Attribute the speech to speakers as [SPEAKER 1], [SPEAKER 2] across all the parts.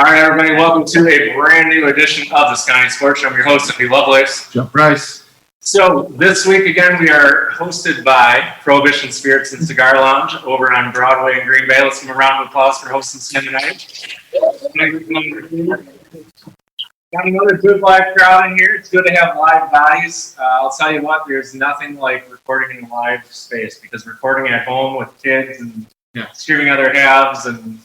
[SPEAKER 1] All right, everybody, welcome to a brand new edition of the Sconni Sports Show. I'm your host, Lovelace.
[SPEAKER 2] Brice.
[SPEAKER 1] So this week, again, we are hosted by Prohibition Spirits and Cigar Lounge over on Broadway in Green Bay. Let's give them a round of applause for hosting us tonight. Got another good live crowd in here. It's good to have live bodies. I'll tell you what, there's nothing like recording in a live space because recording at home with kids and screaming other halves and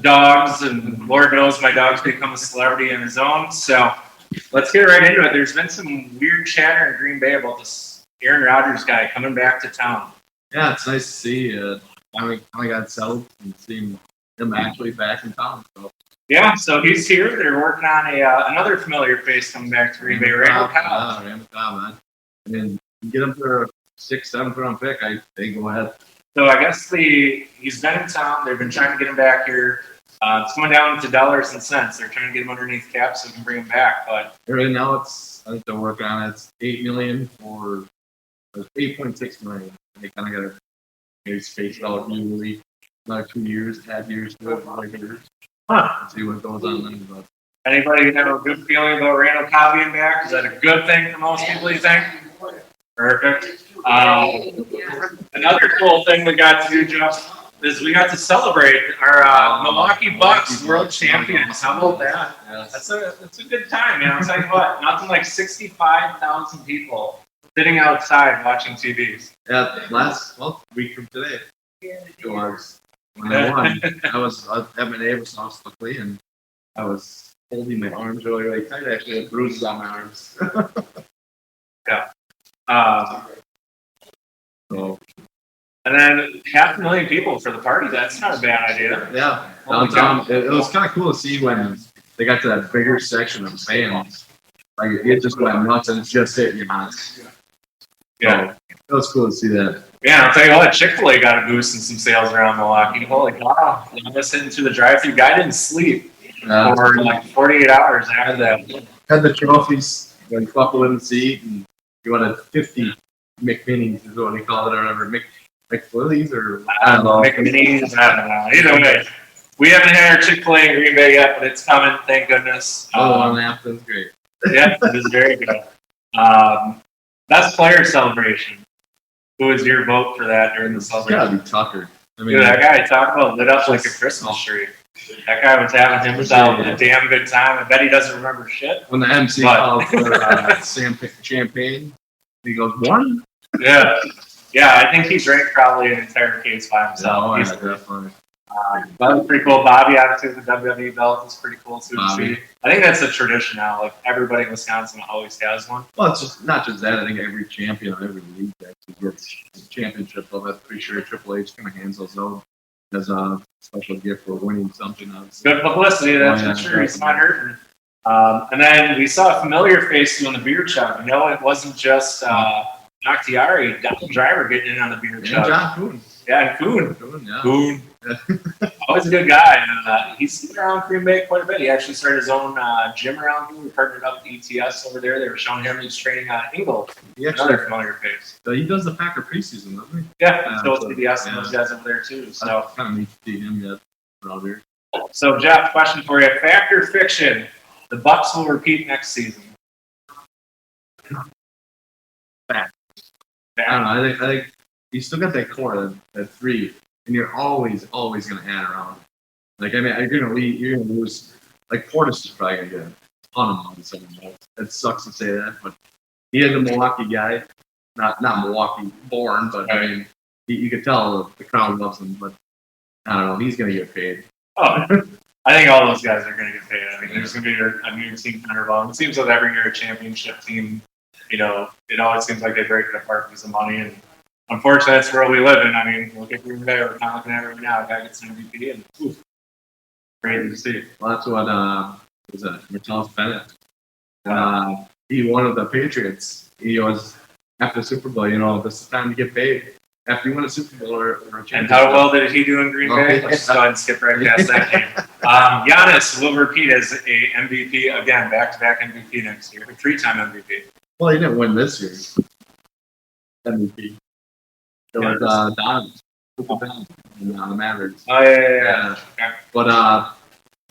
[SPEAKER 1] dogs, and Lord knows my dog's become a celebrity in his own. So let's get right into it. There's been some weird chatter in Green Bay about this Aaron Rodgers guy coming back to town.
[SPEAKER 2] Yeah, it's nice to see. I got settled and seeing him actually back in town. So.
[SPEAKER 1] Yeah, so he's here. They're working on another familiar face coming back to Green Bay. Randall Cobb.
[SPEAKER 2] Randall Cobb, man. I mean, you get him for a 6th, 7th round pick. They go ahead.
[SPEAKER 1] So I guess he's been in town. They've been trying to get him back here. It's going down to dollars and cents. They're trying to get him underneath cap so we can bring him back. But
[SPEAKER 2] right now, I think they're working on it. It's $8 million for $8.6 million. They kind of got to space it out usually another 2 years, half years to it, 5 years. See what goes on then. But.
[SPEAKER 1] Anybody have a good feeling about Randall Cobb being back? Is that a good thing for most people, you think? Perfect. Another cool thing we got to do, Jeff, is we got to celebrate our Milwaukee Bucs world champions. How about that? Yes. That's a good time, man. I'll tell you what, nothing like 65,000 people sitting outside watching TVs.
[SPEAKER 2] Yeah, week from today. It was when I won. I was at my neighbor's house luckily, and I was holding my arms really, really tight. I actually had bruises on my arms.
[SPEAKER 1] Yeah.
[SPEAKER 2] So.
[SPEAKER 1] And then 500,000 people for the party. That's not a bad idea.
[SPEAKER 2] Yeah. Downtown, it was kind of cool to see when they got to that bigger section of fans. Like, it just went nuts, and it's just hit your nuts.
[SPEAKER 1] Yeah.
[SPEAKER 2] So, it was cool to see that.
[SPEAKER 1] Yeah, I'll tell you what, Chick-fil-A got a boost in some sales around Milwaukee. Holy cow. I was sitting through the drive-thru. Guy didn't sleep for like 48 hours after that.
[SPEAKER 2] Had the trophies, buckled in the seat, and you wanted 50 McMinis is what they call it, or whatever. McFlurries or
[SPEAKER 1] I don't know. McMinis, I don't know. Either way, we haven't had our Chick-fil-A in Green Bay yet, but it's coming, thank goodness.
[SPEAKER 2] That's great.
[SPEAKER 1] Yeah, it is very good. Best player celebration. Who was your vote for that during the celebration?
[SPEAKER 2] It's gotta be Tucker. I mean,
[SPEAKER 1] dude, that guy talked about lit up like a Christmas tree. That guy was having himself a damn good time. I bet he doesn't remember shit.
[SPEAKER 2] When the MC called for champagne, he goes, "One?"
[SPEAKER 1] Yeah. Yeah, I think he drank probably an entire case by himself.
[SPEAKER 2] Oh, yeah, definitely.
[SPEAKER 1] That was pretty cool. Bobby, obviously, the WWE belt is pretty cool too to see. I think that's a tradition now. Like, everybody in Wisconsin always has one.
[SPEAKER 2] Well, it's just not just that. I think every champion of every league actually gets a championship. I'm pretty sure Triple H kind of hands those out as a special gift for winning something.
[SPEAKER 1] Good publicity, that's for sure. It's not hurting. And then we saw a familiar face doing the beer chug. You know, it wasn't just Bakhtiari, Donald Driver getting in on the beer chug.
[SPEAKER 2] John Kuhn.
[SPEAKER 1] Yeah, Kuhn.
[SPEAKER 2] Kuhn.
[SPEAKER 1] Always a good guy. And he's been around Green Bay quite a bit. He actually started his own gym around here. We partnered up with ETS over there. They were showing him he's training Engel. Another familiar face.
[SPEAKER 2] So he does the Packer preseason, doesn't he?
[SPEAKER 1] Yeah, so it's CBS and those guys over there too. So
[SPEAKER 2] kind of neat to see him yet around here.
[SPEAKER 1] So Jeff, question for you: fact or fiction? The Bucs will repeat next season.
[SPEAKER 2] Fact. I don't know. I think you still got that core, that 3, and you're always going to add around. Like, I mean, you're going to lose. Like, Portis is probably going to get a ton of money. It sucks to say that, but he is a Milwaukee guy, not Milwaukee born, but I mean, you could tell the crowd loves him. But I don't know, he's going to get paid.
[SPEAKER 1] Oh, I think all those guys are going to get paid. I mean, there's going to be a new team involved. It seems like every year a championship team. You know, it always seems like they break it apart because of money, and unfortunately, that's where we live in. I mean, look at Green Bay. We're kind of looking at it right now. A guy gets an MVP, and crazy to see.
[SPEAKER 2] Well, that's what was that? Martellus Bennett. He won with the Patriots. He was after the Super Bowl. You know, this is time to get paid. After you win a Super Bowl or a championship.
[SPEAKER 1] And how well did he do in Green Bay? Let's just go ahead and skip right past that game. Giannis will repeat as a MVP again, back-to-back MVP next year, 3-time MVP.
[SPEAKER 2] Well, he didn't win this year. MVP. It was Don on the Mavericks.
[SPEAKER 1] Oh, yeah. Okay.
[SPEAKER 2] But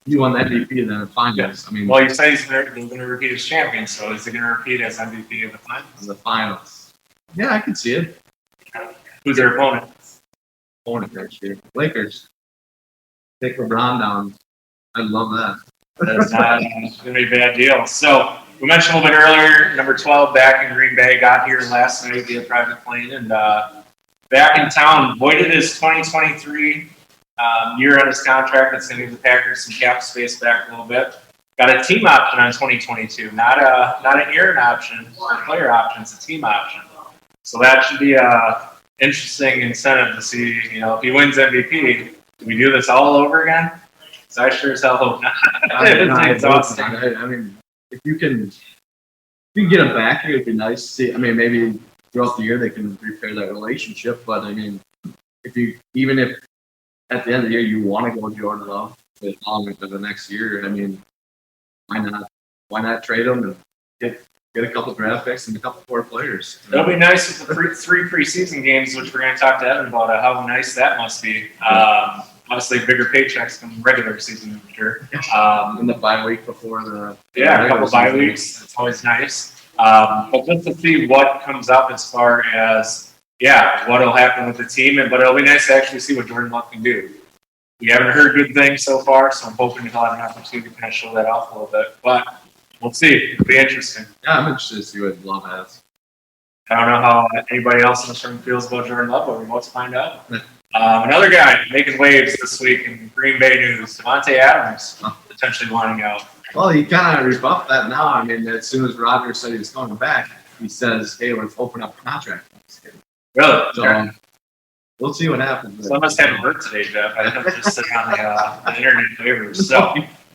[SPEAKER 2] He won the MVP in the finals. I mean,
[SPEAKER 1] Well, you say he's going to repeat as champion, so is he going to repeat as MVP of the finals?
[SPEAKER 2] the finals. Yeah, I can see it.
[SPEAKER 1] Who's their opponent?
[SPEAKER 2] Opponent next year, Lakers. Take LeBron down. I love that.
[SPEAKER 1] That's not going to be a bad deal. So we mentioned a little bit earlier, number 12 back in Green Bay, got here last night via private plane, and back in town, voided his 2023 year on his contract. That's going to give the Packers some cap space back a little bit. Got a team option on 2022, not an year option or player option. It's a team option. So that should be a interesting incentive to see. You know, if he wins MVP, do we do this all over again? So I sure as hell hope not.
[SPEAKER 2] I mean, if you can get him back here, it'd be nice to see. I mean, maybe throughout the year they can repair that relationship. But I mean, even if at the end of the year you want to go Jordan Love for the next year, I mean, why not? Why not trade him and get a couple draft picks and a couple core players?
[SPEAKER 1] It'll be nice with the three preseason games, which we're going to talk to Evan about how nice that must be. Obviously, bigger paychecks than regular season, I'm sure.
[SPEAKER 2] In the bye week before the
[SPEAKER 1] a couple bye weeks. It's always nice. But just to see what comes up as far as what'll happen with the team, but it'll be nice to actually see what Jordan Love can do. We haven't heard good things so far, so I'm hoping he'll have an opportunity to kind of show that off a little bit. But we'll see. It'll be interesting.
[SPEAKER 2] Yeah, I'm interested to see what Love has.
[SPEAKER 1] I don't know how anybody else in this room feels about Jordan Love, but we're about to find out. Another guy making waves this week in Green Bay news, Davante Adams, potentially wanting out.
[SPEAKER 2] Well, he kind of rebuffed that now. I mean, as soon as Rodgers said he was coming back, he says, hey, let's open up a contract.
[SPEAKER 1] Really?
[SPEAKER 2] So we'll see what happens.
[SPEAKER 1] So I must have work today, Jeff. I didn't just sit on the internet waivers. So,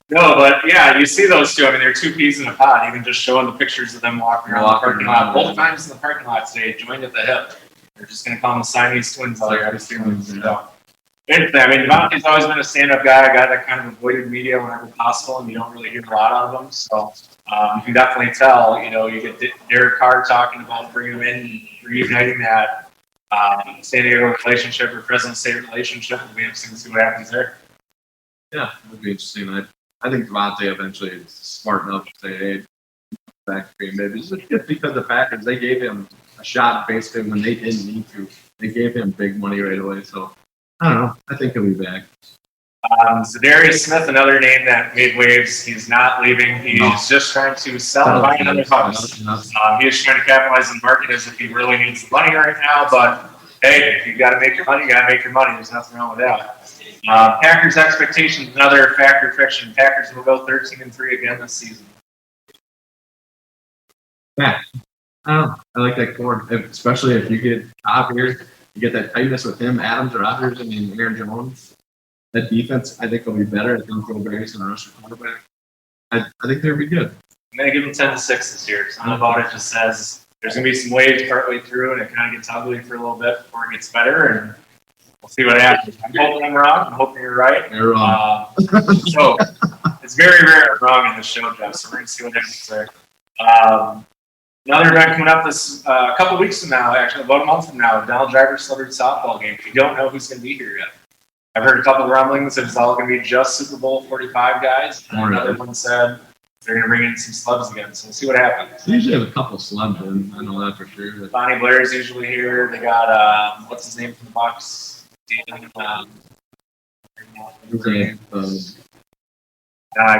[SPEAKER 1] no, but yeah, you see those two. I mean, they're two peas in a pod. Even just showing the pictures of them walking around the parking lot. Both times in the parking lot today, joined at the hip. They're just going to call them Siamese twins out here. So, I mean, Davante's always been a stand-up guy, a guy that kind of avoided media whenever possible, and you don't really hear a lot out of him. So you can definitely tell, you get Derek Carr talking about bringing him in, reuniting that San Diego relationship or Fresno State relationship. It'll be interesting to see what happens there.
[SPEAKER 2] Yeah, it'll be interesting. I think Davante eventually is smart enough to say, hey, back to Green Bay. Just because the Packers, they gave him a shot basically when they didn't need to. They gave him big money right away. So, I don't know. I think he'll be back.
[SPEAKER 1] Dietrich Smith, another name that made waves. He's not leaving. He's just trying to sell and buy another house. He is trying to capitalize on the market as if he really needs the money right now. But, hey, if you got to make your money, you got to make your money. There's nothing wrong with that. Packers' expectations, another factor fiction. Packers will go 13-3 again this season.
[SPEAKER 2] Yeah. I like that core, especially if you get top here. You get that tightness with him, Adams, Rodgers, and Aaron Jones. That defense, I think, will be better. I think Brice and Russian quarterback. I think they'll be good.
[SPEAKER 1] I'm going to give them 10-6 this year. Something about it just says there's going to be some waves partway through, and it kind of gets ugly for a little bit before it gets better, and we'll see what happens. I'm hoping I'm wrong. I'm hoping you're right.
[SPEAKER 2] You're wrong.
[SPEAKER 1] So it's very rare I'm wrong in this show, Jeff, so we're going to see what happens there. Another event coming up this a couple weeks from now, actually about a month from now, Donald Driver's celebrity softball game. We don't know who's going to be here yet. I've heard a couple of rumblings that it's all going to be just Super Bowl 45 guys. Another one said they're going to bring in some slubs again, so we'll see what happens.
[SPEAKER 2] They usually have a couple slubs in. I know that for sure.
[SPEAKER 1] Bonnie Blair is usually here. They got, what's his name from the Bucs? I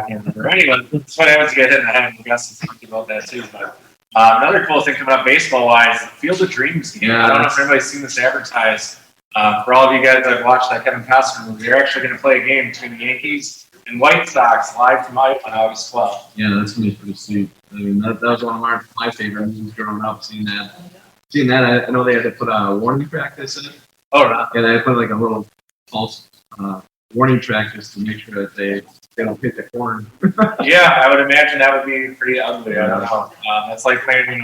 [SPEAKER 1] can't remember. Anyway, that's what happens to get hit in the head. I guess to think about that too. But another cool thing coming up baseball-wise, Field of Dreams game. I don't know if anybody's seen this advertised. For all of you guys that have watched that Kevin Costner movie, they're actually going to play a game between the Yankees and White Sox live from Iowa on August 12th.
[SPEAKER 2] Yeah, that's going to be pretty sweet. I mean, that was one of my favorite movies growing up, seeing that. I know they had to put a warning track, they said.
[SPEAKER 1] Oh, right.
[SPEAKER 2] Yeah, they put like a little false warning track just to make sure that they don't hit the corn.
[SPEAKER 1] Yeah, I would imagine that would be pretty ugly. I don't know. That's like playing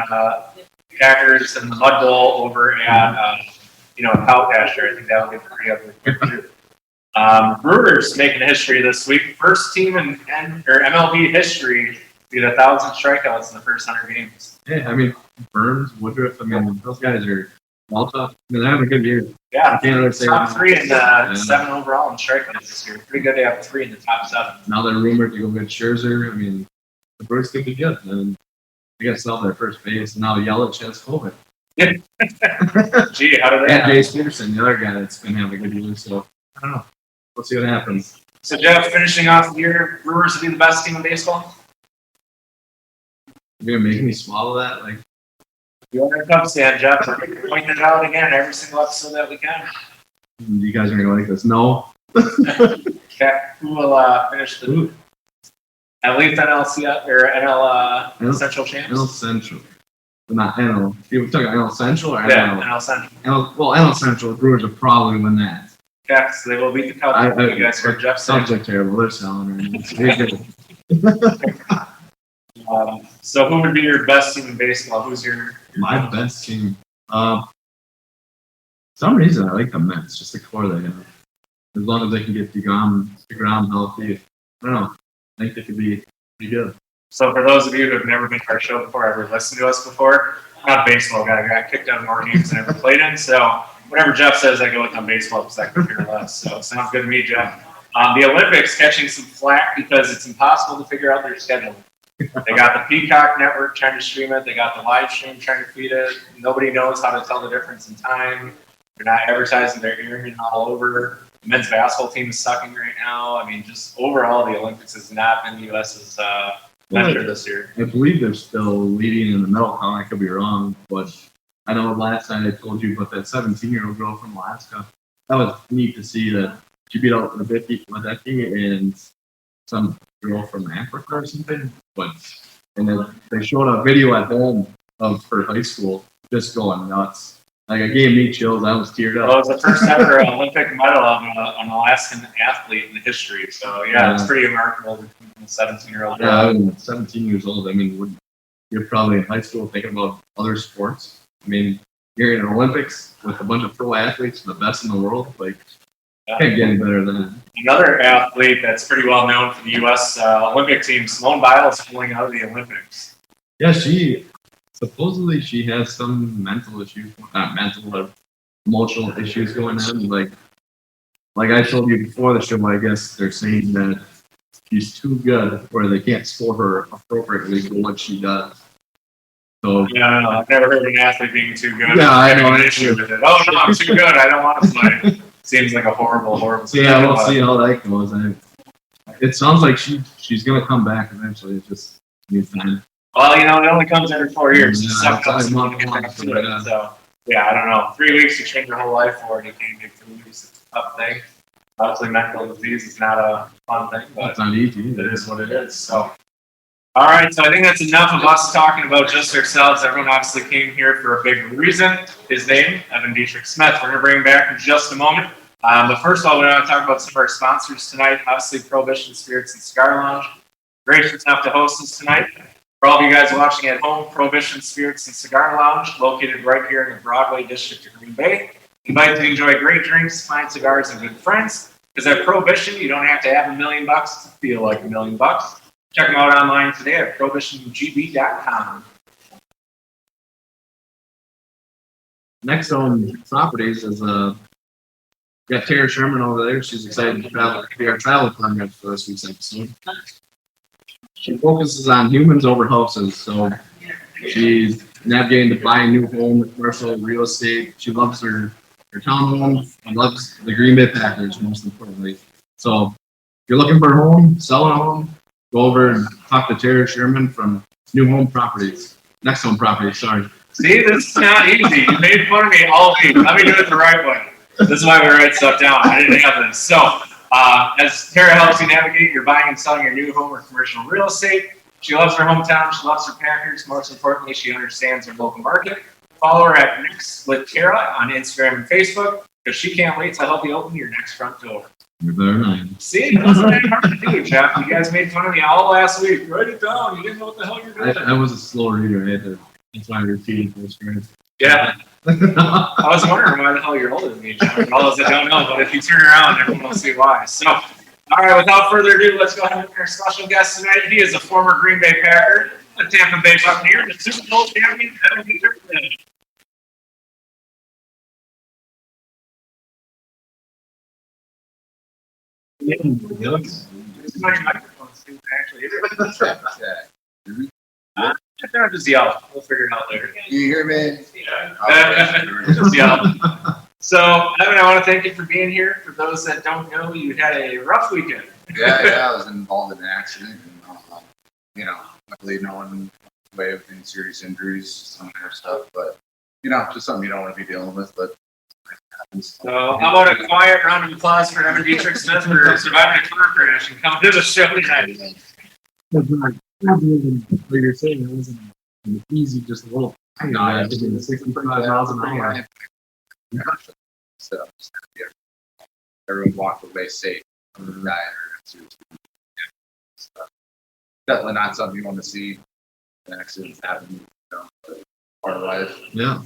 [SPEAKER 1] Packers in the Mud Bowl over at Cow Pasture. I think that would be pretty ugly. Brewers making history this week. First team in MLB history to get 1,000 strikeouts in the first 100 games.
[SPEAKER 2] Yeah, I mean, Burns, Woodruff, I mean, those guys are Malta, they're having a good year.
[SPEAKER 1] Yeah,
[SPEAKER 2] I can't really say
[SPEAKER 1] top
[SPEAKER 2] that.
[SPEAKER 1] 3 and 7 overall in strikeouts this year. Pretty good to have 3 in the top 7.
[SPEAKER 2] Now they're rumored to go get Scherzer. I mean, the Brewers could be good. And they got to sell their first base. And now Yelich has COVID.
[SPEAKER 1] Gee, how did that
[SPEAKER 2] And Jace Peterson, the other guy that's been having a good year. So, I don't know. We'll see what happens.
[SPEAKER 1] So, Jeff, finishing off the year, Brewers will be the best team in baseball?
[SPEAKER 2] You're going to make me swallow that? Like,
[SPEAKER 1] You are a Cubs fan, Jeff. We're pointing it out again every single episode that we can.
[SPEAKER 2] you guys are going to like this? No.
[SPEAKER 1] Okay, who will finish the at least NL or NL Central champs?
[SPEAKER 2] NL Central. Not NL. You were talking NL Central or NL?
[SPEAKER 1] Yeah, NL Central.
[SPEAKER 2] NL Central, the Brewers will probably win that.
[SPEAKER 1] Okay, so they will beat the Cubs. You guys heard Jeff say.
[SPEAKER 2] Cubs are terrible. They're selling right.
[SPEAKER 1] So who would be your best team in baseball? Who's your
[SPEAKER 2] My best team? For some reason, I like the Mets. Just the core they have. As long as they can get DeGrom healthy. I don't know. I think they could be pretty good.
[SPEAKER 1] So for those of you who have never been to our show before, ever listened to us before, I'm not a baseball guy. I got kicked out of more games than I ever played in. So whatever Jeff says, I go with on baseball because I can care less. So it sounds good to me, Jeff. The Olympics catching some flack because it's impossible to figure out their schedule. They got the Peacock Network trying to stream it. They got the live stream trying to feed it. Nobody knows how to tell the difference in time. They're not advertising. They're airing it all over. The men's basketball team is sucking right now. I mean, just overall, the Olympics has not been the U.S.'s venture this year.
[SPEAKER 2] I believe they're still leading in the medal count. I could be wrong, but I know last night I told you about that 17-year-old girl from Alaska. That was neat to see that she beat out the 50 and some girl from Africa or something. And then they showed a video at home of her high school just going nuts. Like, it gave me chills. I was teared up.
[SPEAKER 1] Well, it was the first ever Olympic medal of an Alaskan athlete in history. So, yeah, it's pretty remarkable. A 17-year-old.
[SPEAKER 2] Yeah, I mean, 17 years old. I mean, you're probably in high school thinking about other sports. I mean, you're in the Olympics with a bunch of pro athletes, the best in the world. Like, can't get any better than that.
[SPEAKER 1] Another athlete that's pretty well known for the U.S. Olympic team, Simone Biles, pulling out of the Olympics.
[SPEAKER 2] Yeah, supposedly she has some mental issues, not mental, but emotional issues going on. Like I told you before the show, I guess they're saying that she's too good where they can't score her appropriately for what she does. So
[SPEAKER 1] yeah, I've never heard of an athlete being too good.
[SPEAKER 2] Yeah, I know
[SPEAKER 1] an issue with it. Oh no, I'm too good. I don't want to play. Seems like a horrible situation.
[SPEAKER 2] Yeah, we'll see how that goes. It sounds like she's gonna come back eventually. It just needs time.
[SPEAKER 1] Well, it only comes every 4 years.
[SPEAKER 2] Yeah,
[SPEAKER 1] So, yeah, I don't know. 3 weeks to change your whole life for it. You can't get 2 weeks. It's a tough thing. Obviously, mental disease is not a fun thing, but
[SPEAKER 2] it's not easy.
[SPEAKER 1] It is what it is. So, all right. So I think that's enough of us talking about just ourselves. Everyone obviously came here for a big reason. His name, Dietrich Smith. We're going to bring him back in just a moment. But first of all, we want to talk about some of our sponsors tonight. Obviously, Prohibition Spirits and Cigar Lounge. Gracious enough to host us tonight. For all of you guys watching at home, Prohibition Spirits and Cigar Lounge, located right here in the Broadway district of Green Bay. Invite you to enjoy great drinks, fine cigars, and good friends. Because at Prohibition, you don't have to have $1 million to feel like $1 million. Check them out online today at prohibitiongb.com.
[SPEAKER 2] Next on properties is got Tara Sherman over there. She's excited to be our travel partner for this week's episode. She focuses on humans over houses, so she's navigating to buy a new home, commercial real estate. She loves her townhome and loves the Green Bay Packers, most importantly. So if you're looking for a home, selling a home, go over and talk to Tara Sherman from New Home Properties. Next Home Properties, sorry.
[SPEAKER 1] See, this is not easy. You made fun of me all week. Let me do it the right way. This is why we write stuff down. I didn't have this. So, as Tara helps you navigate your buying and selling your new home or commercial real estate, she loves her hometown. She loves her Packers. Most importantly, she understands her local market. Follow her at Next with Tara on Instagram and Facebook because she can't wait to help you open your next front door.
[SPEAKER 2] You're better than I am.
[SPEAKER 1] See, it wasn't that hard to do, Jeff. You guys made fun of me all last week. Write it down. You didn't know what the hell you're doing.
[SPEAKER 2] I was a slow reader. That's why I repeated those words.
[SPEAKER 1] Yeah. I was wondering why the hell you're older than me, Jeff. All those that don't know, but if you turn around, everyone will see why. So, all right, without further ado, let's go ahead and meet our special guest tonight. He is a former Green Bay Packer, a Tampa Bay Buccaneer, and a Super Bowl champion, Dietrich Smith. It's my microphones too, actually.
[SPEAKER 3] Yeah.
[SPEAKER 1] Just yell. We'll figure it out later.
[SPEAKER 3] You hear me?
[SPEAKER 1] Just yell. So, Evan, I want to thank you for being here. For those that don't know, you had a rough weekend.
[SPEAKER 3] Yeah, I was involved in an accident, and luckily no one way of any serious injuries, some kind of stuff, but just something you don't want to be dealing with. But
[SPEAKER 1] so, how about a quiet round of applause for Evan Dietrich Smith for surviving a car crash and coming to the show tonight?
[SPEAKER 2] What you're saying, it wasn't an easy, just a little.
[SPEAKER 3] No, I
[SPEAKER 2] was 65 miles an hour.
[SPEAKER 3] So everyone walked away safe from the diet. Definitely not something you want to see. Accidents happen, part of life.
[SPEAKER 2] Yeah.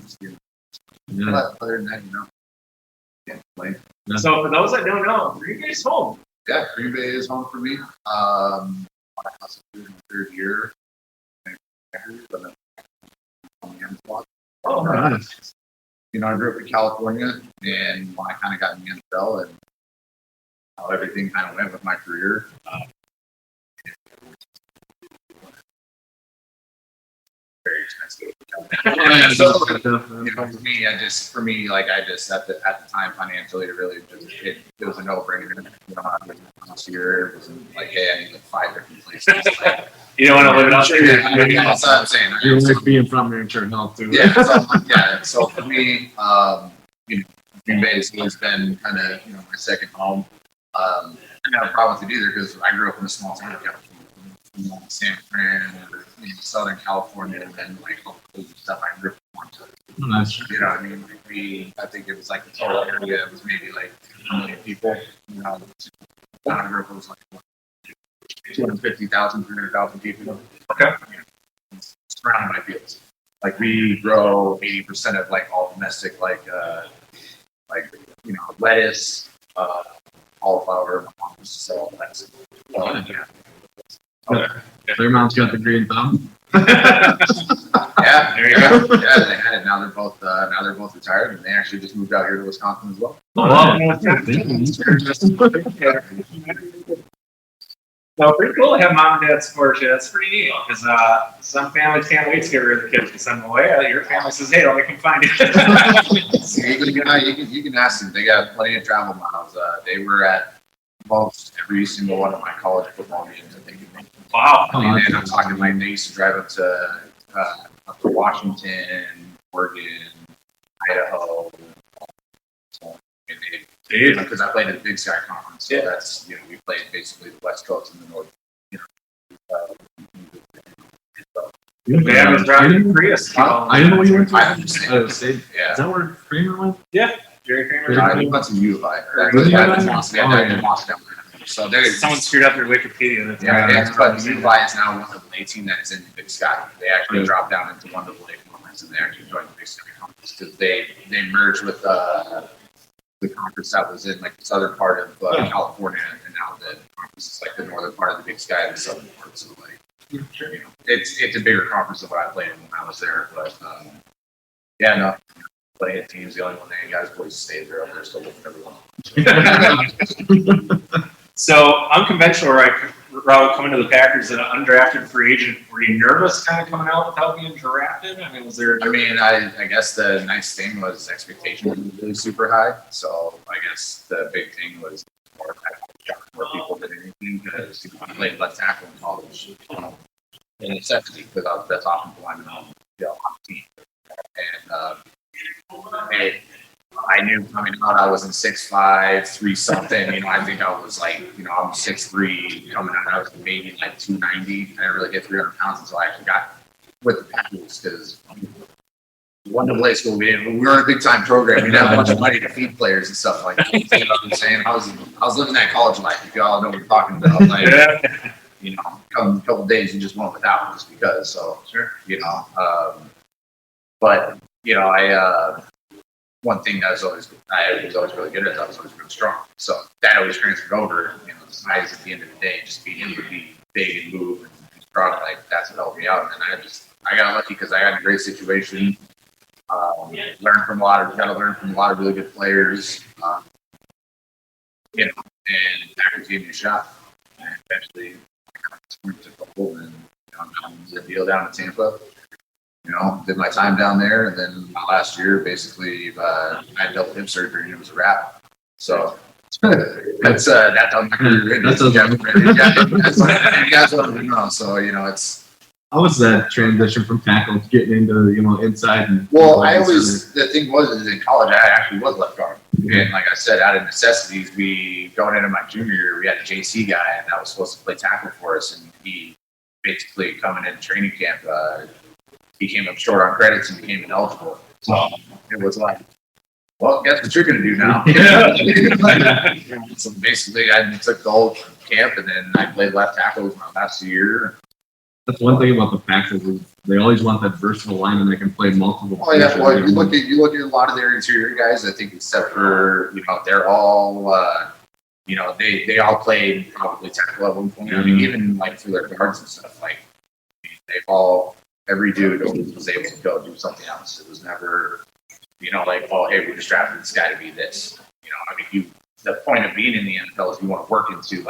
[SPEAKER 3] But other than that, can't complain.
[SPEAKER 2] Yeah.
[SPEAKER 1] So, for those that don't know, Green Bay's home.
[SPEAKER 3] Yeah, Green Bay is home for me. My house is in the third year.
[SPEAKER 1] Oh,
[SPEAKER 2] Nice.
[SPEAKER 3] I grew up in California, and when I kind of got in the NFL and how everything kind of went with my career. Very expensive. For me, I just at the time financially, it was a no-brainer. Last year it wasn't like, hey, I need like 5 different places.
[SPEAKER 1] You don't want to live it up
[SPEAKER 3] Yeah, that's what I'm saying.
[SPEAKER 2] You like being from your insurance health too.
[SPEAKER 3] Yeah. So for me, Green Bay has always been kind of my second home. I didn't have a problem with it either because I grew up in a small town of California, San Fran, or Southern California, and then all the stuff I grew up in.
[SPEAKER 2] Nice.
[SPEAKER 3] I think it was like the total area was maybe like 1 million people. Town I grew up was like 250,000, 300,000 people.
[SPEAKER 1] Okay.
[SPEAKER 3] Surrounded by fields. Like we grow 80% of all domestic, lettuce, cauliflower, so that's
[SPEAKER 2] Fairmount's got the green thumb.
[SPEAKER 3] Yeah, there you go. Yeah, they had it. Now they're both retired, and they actually just moved out here to Wisconsin as well.
[SPEAKER 1] So pretty cool to have mom and dad support you. That's pretty neat because some families can't wait to get rid of the kids to send them away. Your family says, "Hey, let me come find you."
[SPEAKER 3] You can ask them. They got plenty of travel miles. They were at most every single one of my college football games. I think.
[SPEAKER 1] Wow.
[SPEAKER 3] And I'm talking they used to drive up to Washington, Oregon, Idaho. Because I played at the Big Sky Conference, so that's we played basically the West Coast and the North.
[SPEAKER 1] Yeah, I was driving Prius.
[SPEAKER 2] I didn't know you went to
[SPEAKER 3] Iowa State.
[SPEAKER 2] Is that where Kramer went?
[SPEAKER 1] Yeah, Jerry Kramer.
[SPEAKER 3] I went to U of I. So
[SPEAKER 1] Someone screwed up their Wikipedia. That's
[SPEAKER 3] but U of I is now one of the 18 that is in the Big Sky. They actually dropped down into one of the conference, and they actually joined the Big Sky Conference because they merged with the conference that was in the southern part of California, and now the conference is the northern part of the Big Sky and the southern part. So it's a bigger conference than what I played in when I was there. But playing at teams, the only one that guys boys stayed there. They're still looking everyone.
[SPEAKER 1] So unconventional route coming to the Packers as an undrafted free agent. Were you nervous kind of coming out without being drafted? Was there?
[SPEAKER 3] I guess the nice thing was expectation was really super high. So I guess the big thing was more people than anything because I played left tackle in college. And necessity because that's offensive lineman on the team. And I knew coming out I wasn't 6'5", 3 something. I think I was I'm 6'3", coming out I was maybe 290. I didn't really get 300 pounds until I actually got with the Packers because one AA school we were in a big time program. We didn't have a bunch of money to feed players and stuff like that. You know what I'm saying? I was living that college life. If y'all know what we're talking about, come a couple of days you just went without just because. So but one thing that I was always really good at, I was always really strong. So that always transferred over. The size at the end of the day, just being able to be big and move and strong, that's what helped me out. And I got lucky because I got in a great situation. Got to learn from a lot of really good players. and Packers gave me a shot. And eventually, I took the hold and did a deal down in Tampa. Did my time down there, and then my last year, basically, I had double hip surgery, and it was a wrap. So that's on my career.
[SPEAKER 2] That's
[SPEAKER 3] you guys want to know. So it's.
[SPEAKER 2] How was that transition from tackle to getting into inside? And
[SPEAKER 3] the thing was in college I actually was left guard, and like I said, out of necessities, going into my junior year, we had a JC guy, and that was supposed to play tackle for us, and he basically coming in training camp, he came up short on credits and became ineligible. So it was like, well, guess what you're going to do now? So basically, I took the whole camp, and then I played left tackle my last year.
[SPEAKER 2] That's one thing about the Packers is they always want that versatile lineman that can play multiple.
[SPEAKER 3] Oh yeah, well, you look at a lot of their interior guys. I think except for they're all they all played probably tackle at one point.
[SPEAKER 2] Mm-hmm.
[SPEAKER 3] I mean, even like for their guards and stuff, like every dude always was able to go do something else. It was never like, oh hey, we just drafted this guy to be this. The point of being in the NFL is you want to work into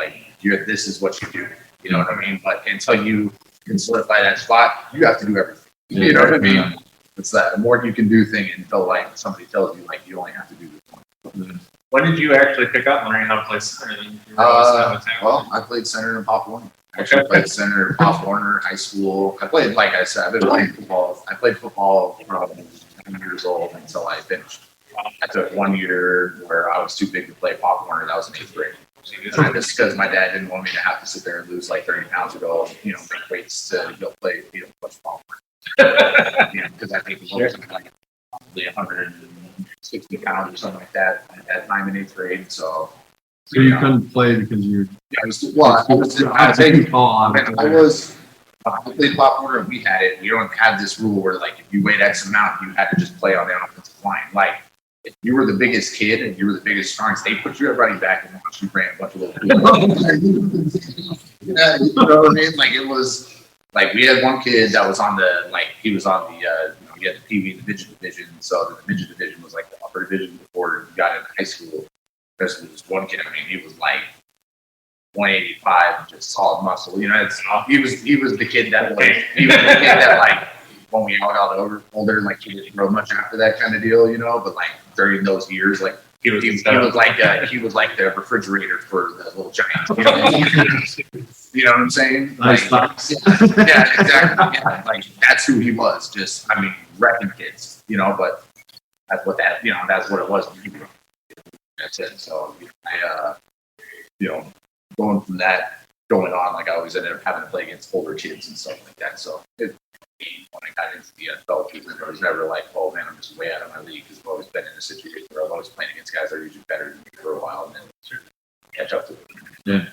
[SPEAKER 3] this is what you do. You know what I mean? But until you can solidify that spot, you have to do everything. You know what I mean? It's that more you can do thing until somebody tells you you only have to do this one.
[SPEAKER 1] When did you actually pick up learning how to play center?
[SPEAKER 3] Well, I played center in Pop Warner. I actually played center in Pop Warner high school. I played, like I said, I've been playing football. I played football from 10 years old until I finished. I took 1 year where I was too big to play Pop Warner. That was in 8th grade. Just because my dad didn't want me to have to sit there and lose 30 pounds to go, make weights to go play, football. Because I think it was probably 160 pounds or something like that at that time in 8th grade. So
[SPEAKER 2] you couldn't play because you're.
[SPEAKER 3] I played Pop Warner and we had it. We don't have this rule where if you weighed X amount, you had to just play on the offensive line. If you were the biggest kid and you were the biggest strongest, they put you at running back and watched you ran a bunch of little people. You know what I mean? It was we had one kid that was on he was on the he had the PV the midget division, so the midget division was the upper division before he got into high school. There's this one kid, he was 185, just solid muscle. He was the kid that when we all got older, he didn't grow much after that kind of deal, but during those years, he was like the refrigerator for the little giants. You know what I'm saying?
[SPEAKER 2] Nice.
[SPEAKER 3] Yeah, exactly. Yeah, that's who he was. Just, wrecking kids, but that's what that's what it was. That's it. So going from that going on, I always ended up having to play against older kids and stuff like that. So when I got into the adult season, I was never oh man, I'm just way out of my league, because I've always been in a situation where I'm always playing against guys that are usually better than me for a while and then catch up to them.
[SPEAKER 2] Yeah.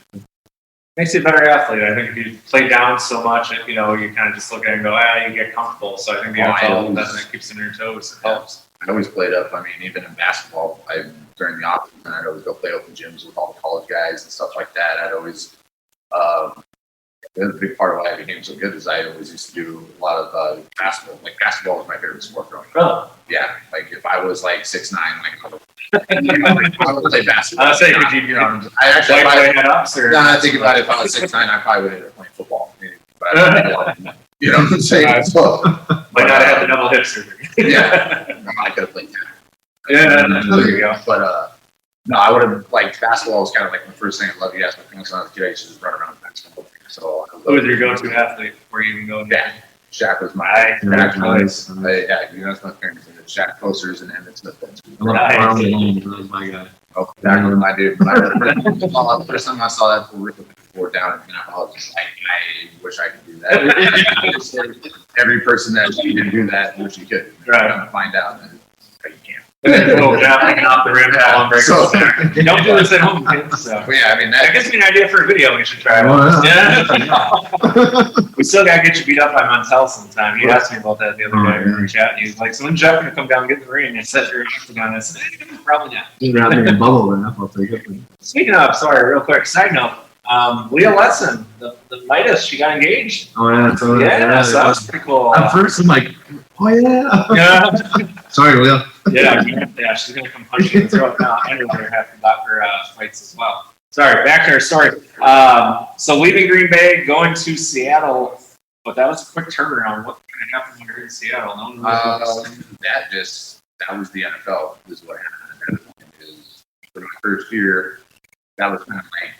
[SPEAKER 1] Makes you a better athlete. I think if you play down so much, you kind of just look at it and go, you get comfortable. So I think the NFL definitely keeps them on your toes. It helps.
[SPEAKER 3] I always played up. Even in basketball, during the off season, I'd always go play open gyms with all the college guys and stuff like that. I'd always, the big part of why I became so good is I always used to do a lot of basketball. Basketball was my favorite sport growing up. Yeah, if I was 6'9", I would play basketball.
[SPEAKER 1] I say, could you,
[SPEAKER 3] I actually,
[SPEAKER 1] I
[SPEAKER 3] think about it. If I was 6'9", I probably would end up playing football. But you know what I'm saying? So,
[SPEAKER 1] might not have the double hip surgery.
[SPEAKER 3] Yeah, I could have played that.
[SPEAKER 1] Yeah, there you go.
[SPEAKER 3] But no, I would have basketball was kind of the first thing I loved. You asked my parents when I was a kid, I used to just run around with basketball. So
[SPEAKER 1] who was your go-to athlete? Where you even going?
[SPEAKER 3] Yeah, Shaq was my
[SPEAKER 2] Nice.
[SPEAKER 3] Yeah, you asked my parents. Shaq posters and Emmett Smith.
[SPEAKER 2] That was my guy.
[SPEAKER 3] Oh, that was my dude. The first time I saw that rip the board down, I was just I wish I could do that. Every person that didn't do that, wish you could.
[SPEAKER 1] Right.
[SPEAKER 3] Find out that you can't.
[SPEAKER 1] Tapping off the rim, don't do this at home, kids. So.
[SPEAKER 3] Well, yeah,
[SPEAKER 1] that gives me an idea for a video we should try. We still gotta get you beat up by Montel sometime. He asked me about that the other day. We were chatting. He was like, "So when's Jeff gonna come down and get in the ring?" And said, "You're octagon." I said, "Probably not."
[SPEAKER 2] You'd rather in bubble than I'll take it.
[SPEAKER 1] Speaking of, sorry, real quick side note. Leah Lesson, the Midas, she got engaged.
[SPEAKER 2] Oh yeah,
[SPEAKER 1] so that was pretty cool.
[SPEAKER 2] At first, I'm like, oh yeah. Sorry, Leah.
[SPEAKER 1] Yeah, she's gonna come punch you in the throat now. I know her fights as well. Sorry, back to our story. So leaving Green Bay, going to Seattle, but that was a quick turnaround. What kind of happened when you were in Seattle? No one really
[SPEAKER 3] That was the NFL. Is what happened. Is for my first year, that was kind of like,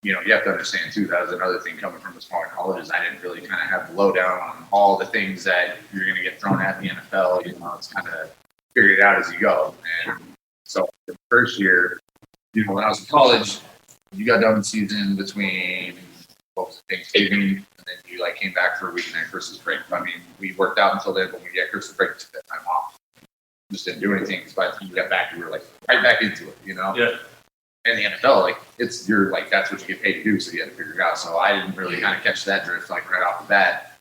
[SPEAKER 3] you have to understand too. That was another thing coming from a smaller college. Is I didn't really kind of have the lowdown on all the things that you're going to get thrown at in the NFL. It's kind of figure it out as you go. And so the first year, when I was in college, you got done the season between Thanksgiving, and then you came back for a week and then Christmas break. I mean, we worked out until then, but when we get Christmas break, took that time off. Just didn't do anything. So by the time you got back, you were right back into it,
[SPEAKER 1] Yeah.
[SPEAKER 3] And the NFL, that's what you get paid to do, so you had to figure it out. So I didn't really kind of catch that drift right off the bat.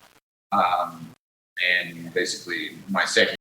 [SPEAKER 3] And basically, my second